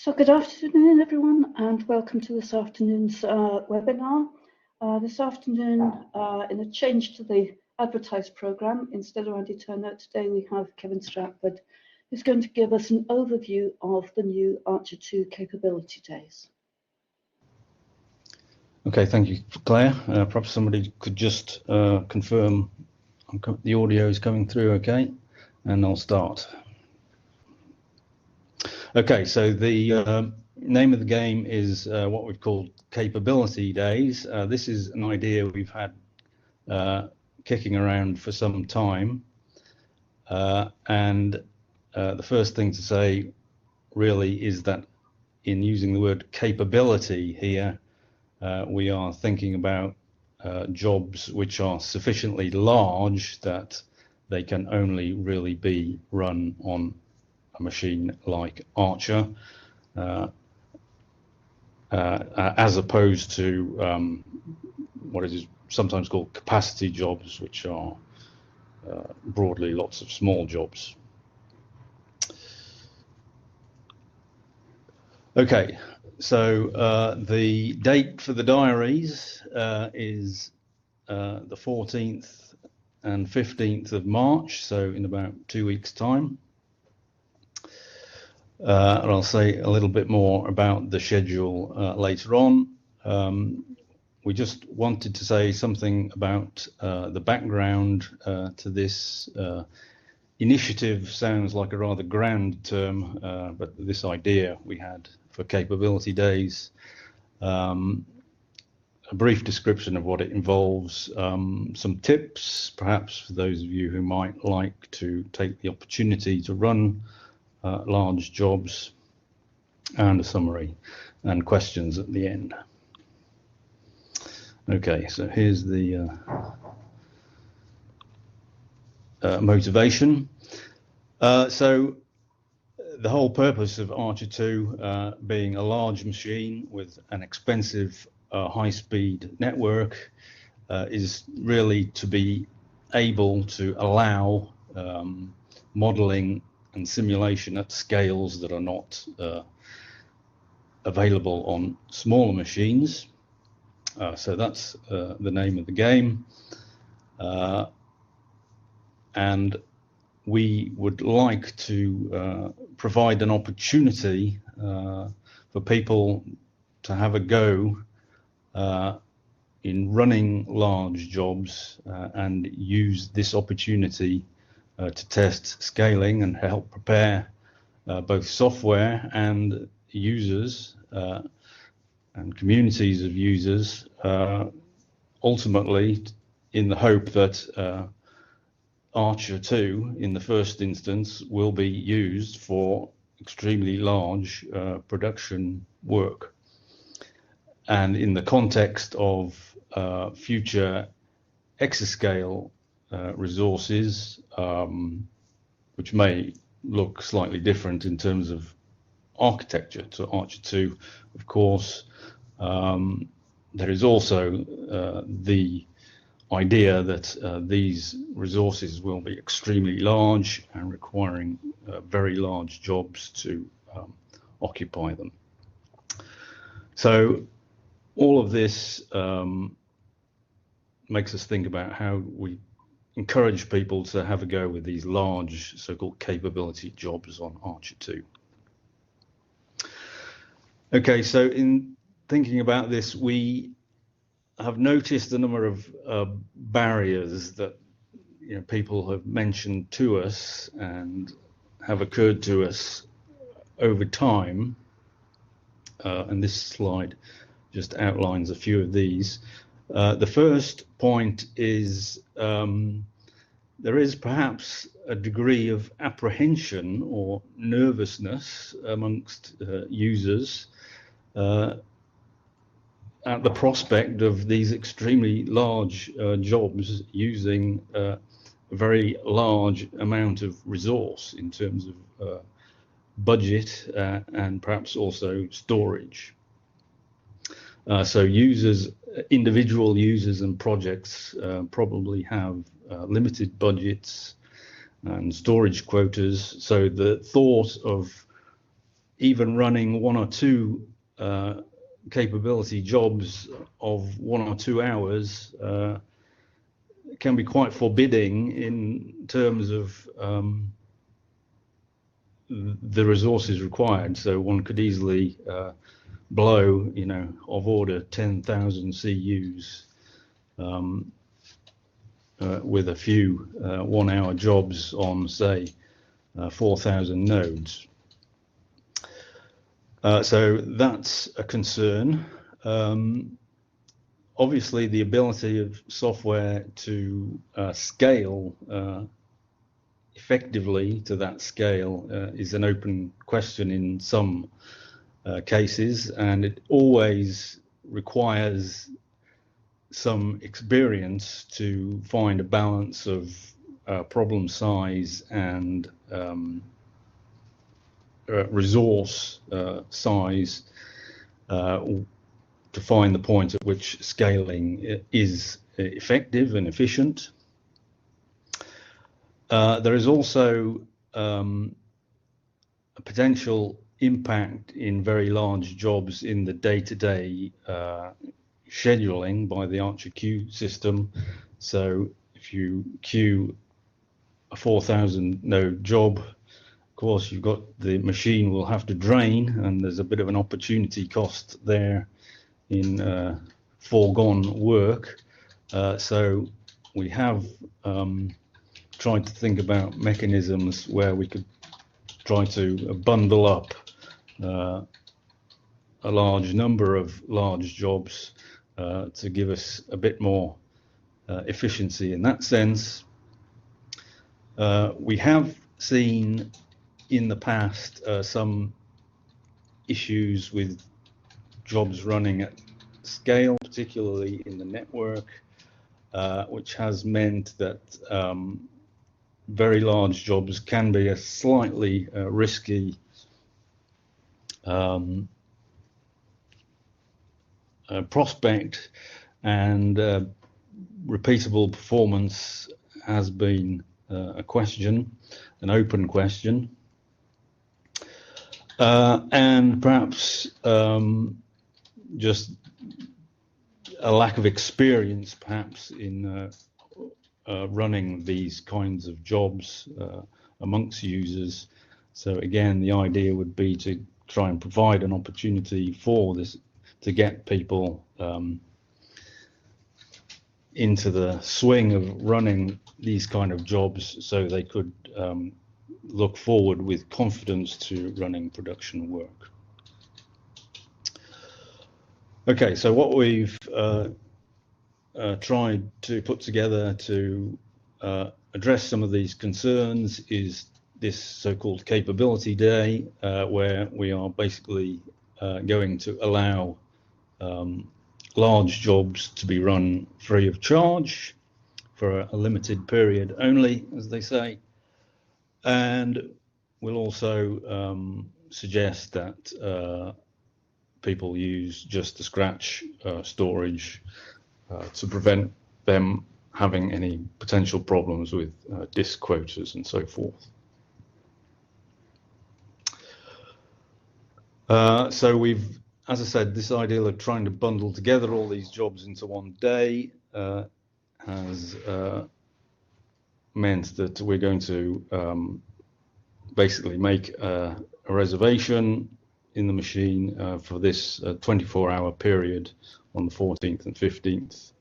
So good afternoon, everyone, and welcome to this afternoon's webinar. This afternoon, in a change to the advertised programme, instead of Andy Turner, today we have Kevin Stratford, who's going to give us an overview of the new ARCHER2 Capability Days. Okay, thank you, Claire. Perhaps somebody could just confirm the audio is coming through okay, and I'll start. Okay, so the name of the game is what we've called Capability Days. This is an idea we've had kicking around for some time. And the first thing to say really is that in using the word capability here, we are thinking about jobs which are sufficiently large that they can only really be run on a machine like Archer, as opposed to what is sometimes called capacity jobs, which are broadly lots of small jobs. Okay, so the date for the diaries is the 14th and 15th of March, so in about 2 weeks' time. And I'll say a little bit more about the schedule later on. We just wanted to say something about the background to this initiative. Sounds like a rather grand term, but this idea we had for Capability Days. A brief description of what it involves, some tips perhaps for those of you who might like to take the opportunity to run large jobs, and a summary and questions at the end. Okay, so here's the motivation. So the whole purpose of ARCHER2 being a large machine with an expensive high-speed network is really to be able to allow modeling and simulation at scales that are not available on smaller machines. So that's the name of the game. And we would like to provide an opportunity for people to have a go in running large jobs and use this opportunity to test scaling and help prepare both software and users and communities of users, ultimately in the hope that ARCHER2 in the first instance will be used for extremely large production work. And in the context of future exascale resources, which may look slightly different in terms of architecture to ARCHER2, of course, there is also the idea that these resources will be extremely large and requiring very large jobs to occupy them. So all of this makes us think about how we encourage people to have a go with these large so-called capability jobs on ARCHER2. Okay, so in thinking about this, we have noticed a number of barriers that people have mentioned to us and have occurred to us over time. And this slide just outlines a few of these. The first point is there is perhaps a degree of apprehension or nervousness amongst users at the prospect of these extremely large jobs using a very large amount of resource in terms of budget and perhaps also storage. So users, individual users and projects probably have limited budgets and storage quotas. So the thought of even running 1 or 2 capability jobs of 1 or 2 hours can be quite forbidding in terms of the resources required. So one could easily blow, of order 10,000 CUs with a few 1-hour jobs on, say, 4,000 nodes. So that's a concern. Obviously, the ability of software to scale effectively to that scale is an open question in some cases, and it always requires some experience to find a balance of problem size and resource size to find the point at which scaling is effective and efficient. There is also a potential impact in very large jobs in the day-to-day scheduling by the ARCHER2 system. So if you queue a 4,000 node job, of course you've got the machine will have to drain, and there's a bit of an opportunity cost there in foregone work. So we have tried to think about mechanisms where we could try to bundle up a large number of large jobs to give us a bit more efficiency in that sense. We have seen in the past some issues with jobs running at scale, particularly in the network, which has meant that very large jobs can be a slightly risky prospect, and repeatable performance has been a question, an open question, and perhaps just a lack of experience perhaps in running these kinds of jobs amongst users. So again, the idea would be to try and provide an opportunity for this to get people into the swing of running these kind of jobs, so they could look forward with confidence to running production work. Okay, so what we've tried to put together to address some of these concerns is this so-called Capability Day, where we are basically going to allow large jobs to be run free of charge for a limited period only, as they say, and we'll also suggest that people use just the scratch storage to prevent them having any potential problems with disk quotas and so forth. So we've, as I said, this idea of trying to bundle together all these jobs into one day has meant that we're going to basically make a reservation in the machine for this 24-hour period on the 14th and 15th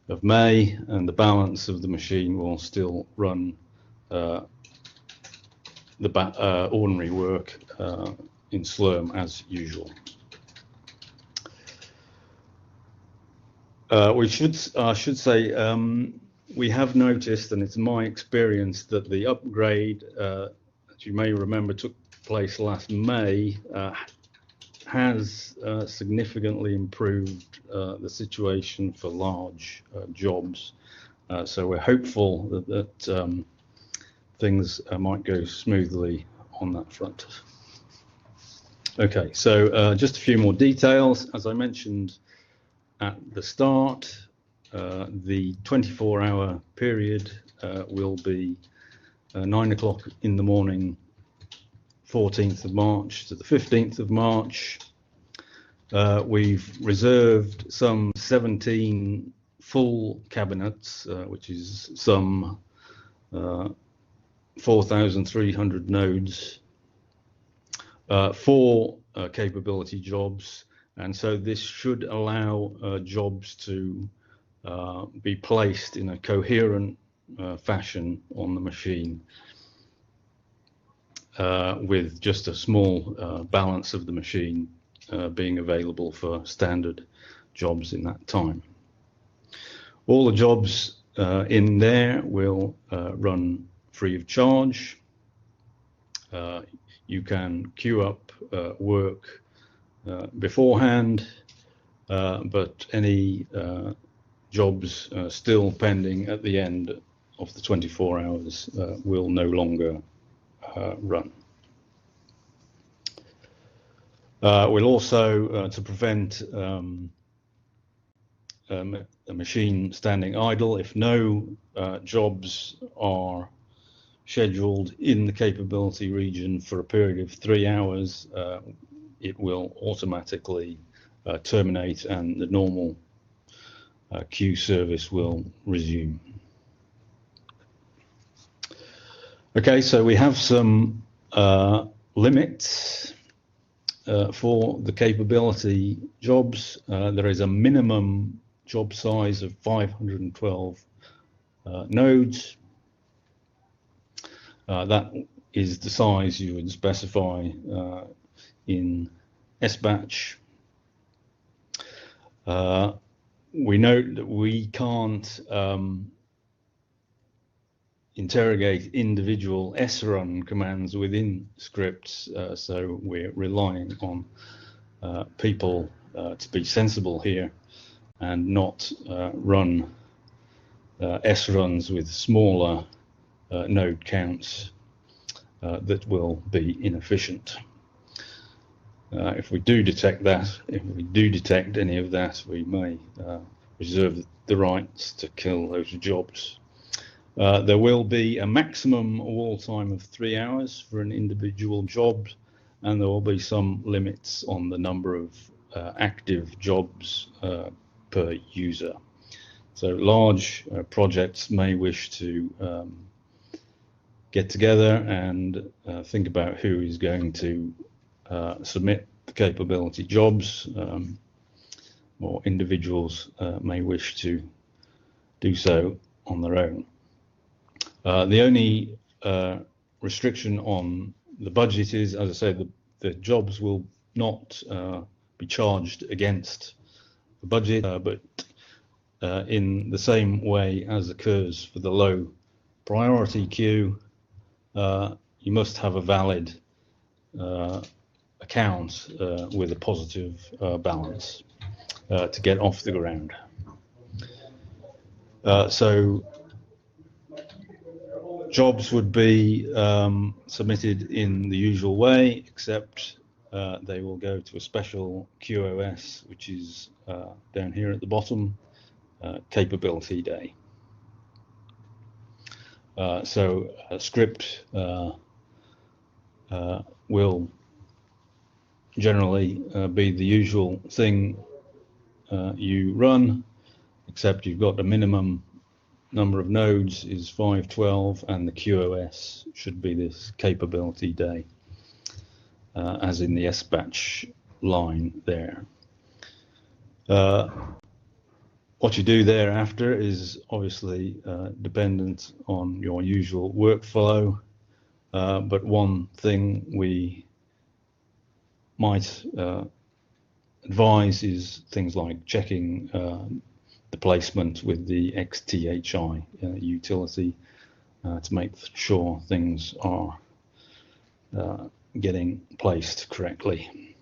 of May, and the balance of the machine will still run the ordinary work in Slurm as usual. I should say we have noticed, and it's my experience, that the upgrade that you may remember took place last May has significantly improved the situation for large jobs. So we're hopeful that things might go smoothly on that front. Okay, so just a few more details. As I mentioned at the start, the 24-hour period will be 9 o'clock in the morning 14th of March to the 15th of March. We've reserved some 17 full cabinets, which is some 4,300 nodes for capability jobs, and so this should allow jobs to be placed in a coherent fashion on the machine, with just a small balance of the machine being available for standard jobs in that time. All the jobs in there will run free of charge. You can queue up work beforehand, but any jobs still pending at the end of the 24 hours will no longer run. We'll also, to prevent a machine standing idle, if no jobs are scheduled in the capability region for a period of 3 hours, it will automatically terminate and the normal queue service will resume. Okay, so we have some limits for the capability jobs. There is a minimum job size of 512 nodes. That is the size you would specify in SBatch. We note that we can't interrogate individual srun commands within scripts, so we're relying on people to be sensible here and not run sruns with smaller node counts that will be inefficient. If we do detect any of that, we may reserve the rights to kill those jobs. There will be a maximum wall time of 3 hours for an individual job, and there will be some limits on the number of active jobs per user. So large projects may wish to get together and think about who is going to submit the capability jobs, or individuals may wish to do so on their own. The only restriction on the budget is, as I said, the jobs will not be charged against the budget, but in the same way as occurs for the low priority queue, you must have a valid account with a positive balance to get off the ground. So jobs would be submitted in the usual way, except they will go to a special QoS, which is down here at the bottom, Capability Day. So a script will generally be the usual thing you run, except you've got a minimum number of nodes is 512, and the QoS should be this Capability Day, as in the SBatch line there. What you do thereafter is obviously dependent on your usual workflow, but one thing we might advise is things like checking the placement with the XTHI utility to make sure things are getting placed correctly.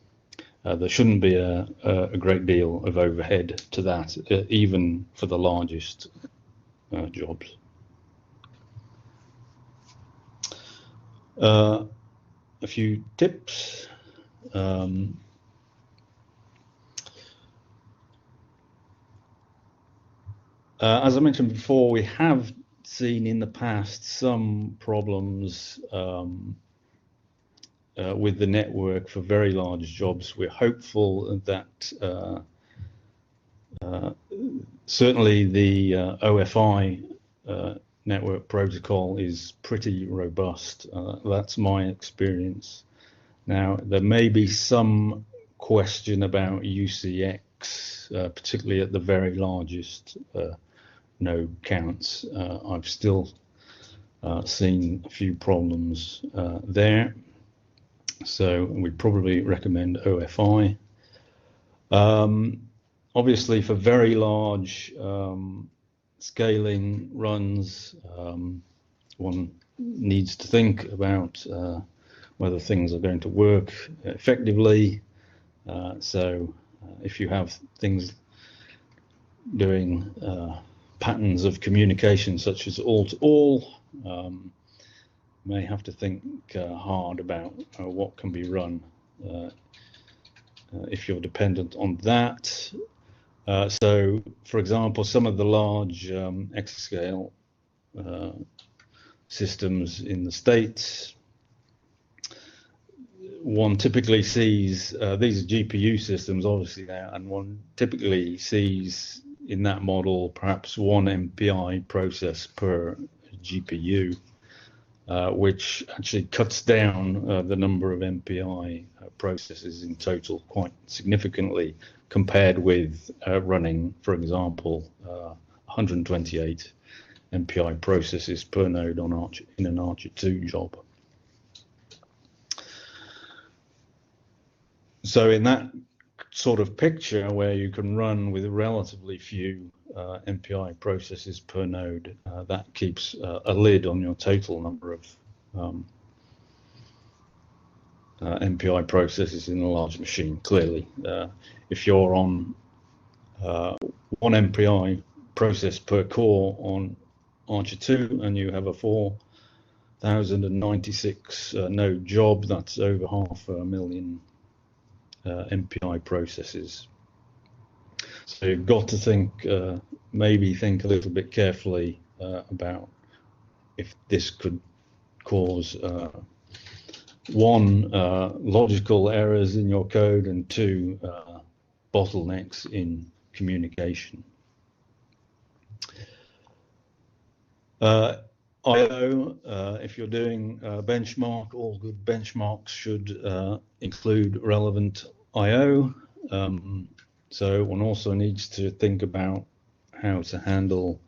There shouldn't be a great deal of overhead to that, even for the largest jobs. A few tips. As I mentioned before, we have seen in the past some problems with the network for very large jobs. We're hopeful that certainly the OFI network protocol is pretty robust. That's my experience. Now, there may be some question about UCX, particularly at the very largest node counts. I've still seen a few problems there. So we'd probably recommend OFI. Obviously, for very large scaling runs, one needs to think about whether things are going to work effectively. So if you have things doing patterns of communication such as all-to-all, may have to think hard about what can be run if you're dependent on that. So, for example, some of the large exascale systems in the States, one typically sees, these are GPU systems obviously now, and one typically sees in that model perhaps one MPI process per GPU, which actually cuts down the number of MPI processes in total quite significantly compared with running, for example, 128 MPI processes per node on Archer, in an ARCHER2 job. So in that sort of picture where you can run with relatively few MPI processes per node, that keeps a lid on your total number of MPI processes in a large machine, clearly. If you're on one MPI process per core on ARCHER2 and you have a 4,096 node job, that's over 500,000 MPI processes. So you've got to think, maybe think a little bit carefully about if this could cause one, logical errors in your code, and two, bottlenecks in communication. I/O, if you're doing benchmark, all good benchmarks should include relevant I/O. So one also needs to think about how to handle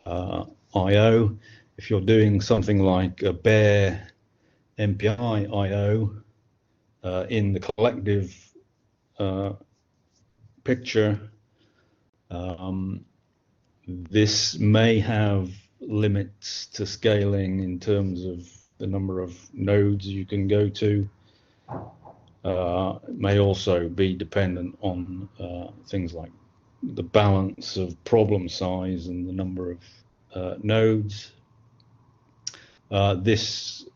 I/O. If you're doing something like a bare MPI I/O in the collective picture, this may have limits to scaling in terms of the number of nodes you can go to. It may also be dependent on things like the balance of problem size and the number of nodes. This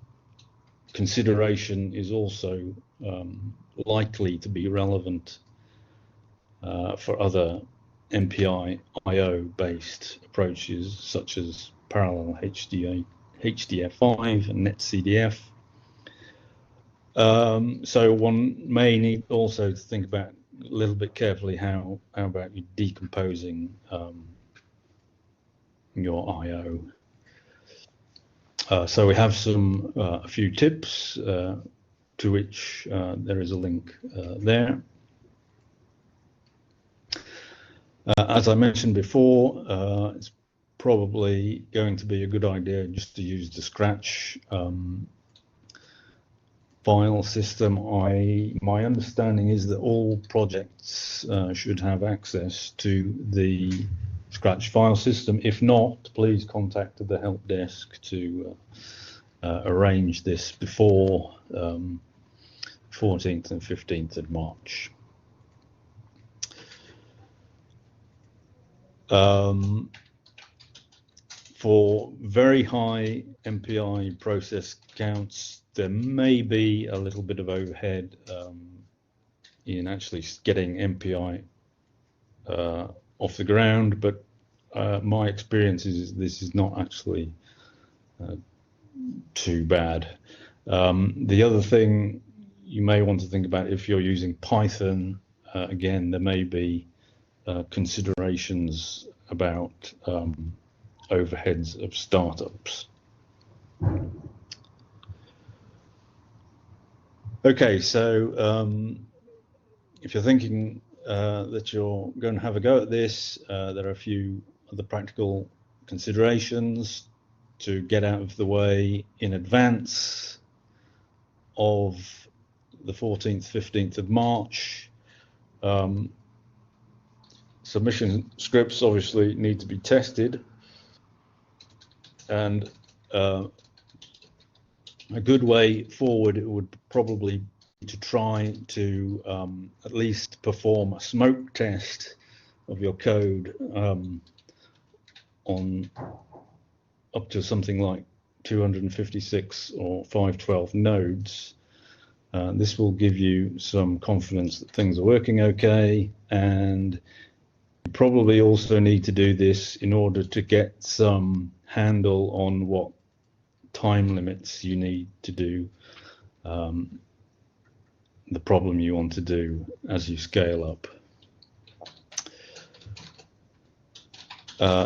consideration is also likely to be relevant for other MPI I/O based approaches such as parallel HDF5 and NetCDF. So one may need also to think about a little bit carefully how about you decomposing your I/O. So we have a few tips to which there is a link there. As I mentioned before, it's probably going to be a good idea just to use the Scratch file system. My understanding is that all projects should have access to the Scratch file system. If not, please contact the help desk to arrange this before 14th and 15th of March. For very high MPI process counts, there may be a little bit of overhead in actually getting MPI off the ground, but my experience is this is not actually too bad. The other thing you may want to think about, if you're using Python, again, there may be considerations about overheads of startups. Okay, so if you're thinking that you're going to have a go at this, there are a few other practical considerations to get out of the way in advance of the 14th, 15th of March. Submission scripts obviously need to be tested, and a good way forward would probably be to try to at least perform a smoke test of your code on up to something like 256 or 512 nodes. This will give you some confidence that things are working okay, and you probably also need to do this in order to get some handle on what time limits you need to do the problem you want to do as you scale up.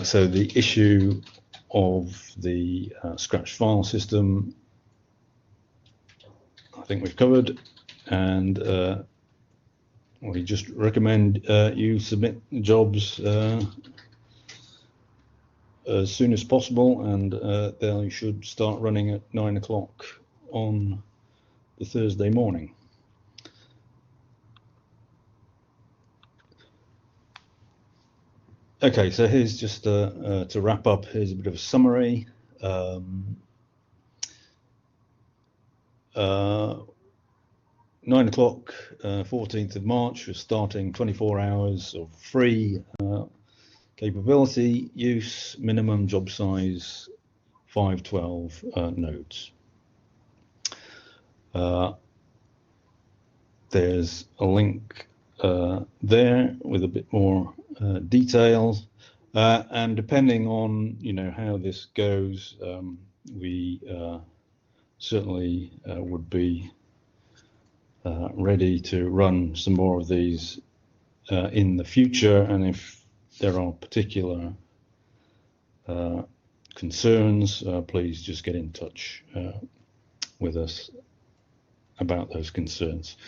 So the issue of the Scratch file system, I think we've covered, and we just recommend you submit jobs as soon as possible, and they should start running at 9 o'clock on the Thursday morning. Okay, so here's just to wrap up, here's a bit of a summary. 9 o'clock, 14th of March, we're starting 24 hours of free capability use, minimum job size 512 nodes. There's a link there with a bit more details, and depending on how this goes, we certainly would be ready to run some more of these in the future, and if there are particular concerns, please just get in touch with us about those concerns.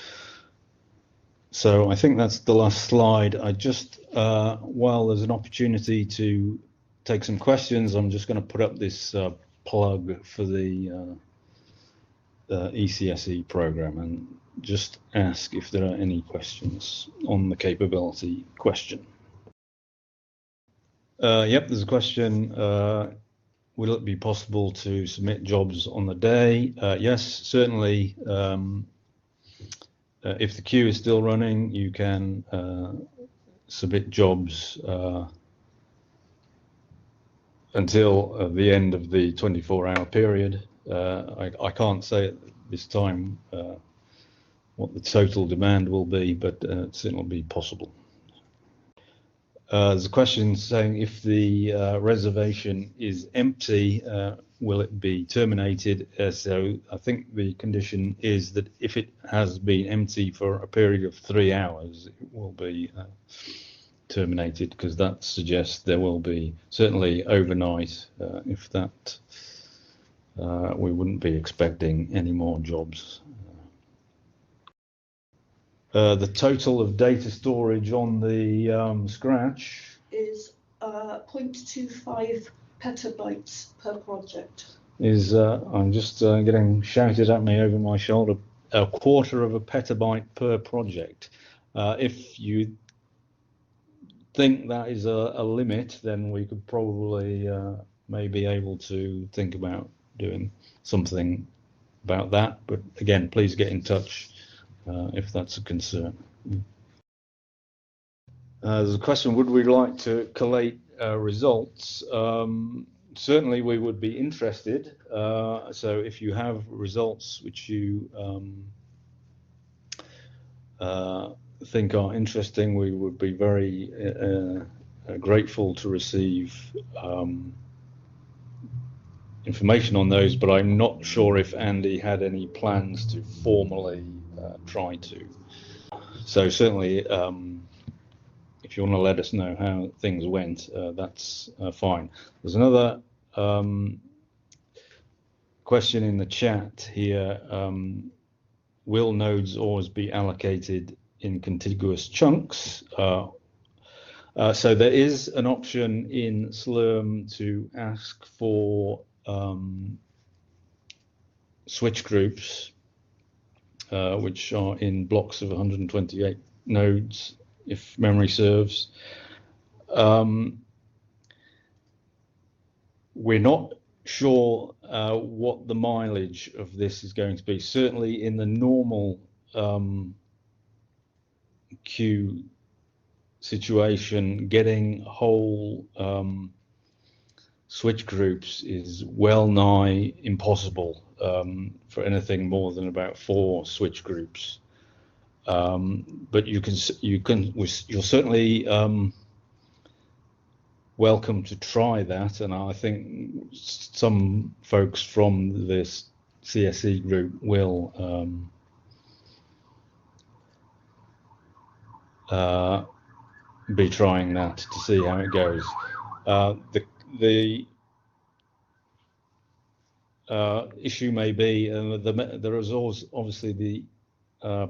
So I think that's the last slide. I just, while there's an opportunity to take some questions, I'm just going to put up this plug for the ECSE program and just ask if there are any questions on the capability question. Yep, there's a question. Will it be possible to submit jobs on the day? Yes, certainly. If the queue is still running, you can submit jobs until the end of the 24-hour period. I can't say at this time what the total demand will be, but it certainly will be possible. There's a question saying if the reservation is empty, will it be terminated? So I think the condition is that if it has been empty for a period of 3 hours, it will be terminated, because that suggests there will be, certainly overnight, if that, we wouldn't be expecting any more jobs. The total of data storage on the Scratch is 0.25 petabytes per project. Is I'm just getting shouted at me over my shoulder, 1/4 petabyte per project. If you think that is a limit, then we could probably may be able to think about doing something about that. But again, please get in touch if that's a concern. There's a question, would we like to collate results? Certainly we would be interested. So if you have results which you think are interesting, we would be very information on those, but I'm not sure if Andy had any plans to formally try to. So certainly, if you want to let us know how things went, that's fine. There's another question in the chat here. Will nodes always be allocated in contiguous chunks? So there is an option in Slurm to ask for switch groups, which are in blocks of 128 nodes, if memory serves. We're not sure what the mileage of this is going to be. Certainly in the normal queue situation, getting whole switch groups is well nigh impossible for anything more than about 4 switch groups. But you're certainly welcome to try that, and I think some folks from this CSE group will be trying that to see how it goes. The issue may be there is always obviously the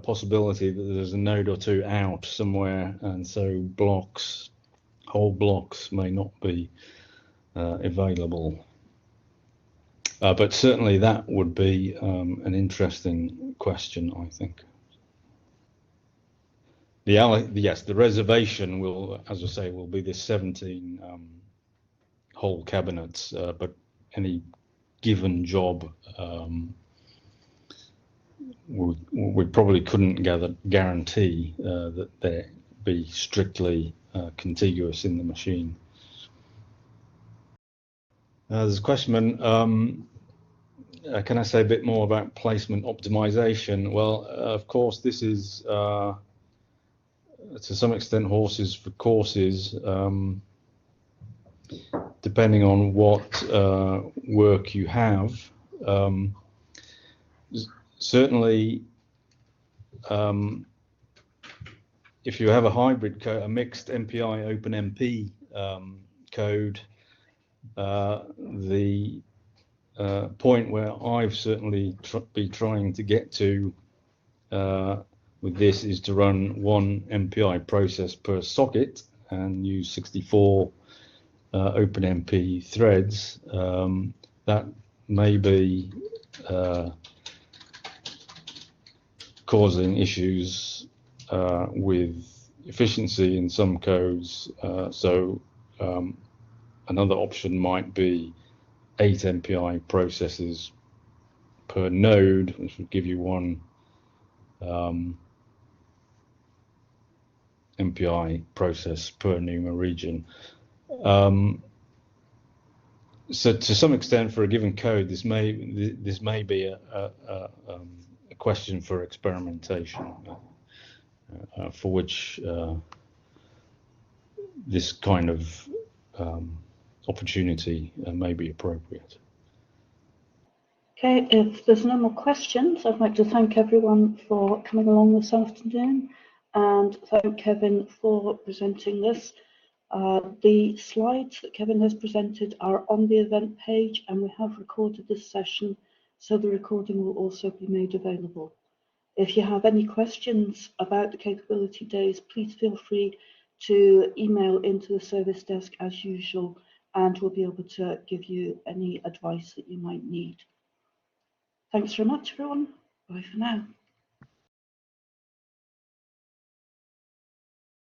possibility that there's a node or two out somewhere, and so whole blocks may not be available. But certainly that would be an interesting question, I think. Yes, the reservation will, as I say, will be the 17 whole cabinets, but any given job, we probably couldn't guarantee that they be strictly contiguous in the machine. There's a question, can I say a bit more about placement optimization? Well, of course, this is to some extent horses for courses, depending on what work you have. Certainly, if you have a hybrid code, a mixed MPI OpenMP code, the point where I've certainly be trying to get to with this is to run 1 MPI process per socket and use 64 OpenMP threads. That may be causing issues with efficiency in some codes. So another option might be 8 MPI processes per node, which would give you 1 MPI process per NUMA region. So to some extent, for a given code, this may be a question for experimentation, for which this kind of opportunity may be appropriate. Okay, if there's no more questions, I'd like to thank everyone for coming along this afternoon and thank Kevin for presenting this. The slides that Kevin has presented are on the event page, and we have recorded this session, so the recording will also be made available. If you have any questions about the Capability Days, please feel free to email into the service desk as usual, and we'll be able to give you any advice that you might need. Thanks very much, everyone. Bye for now.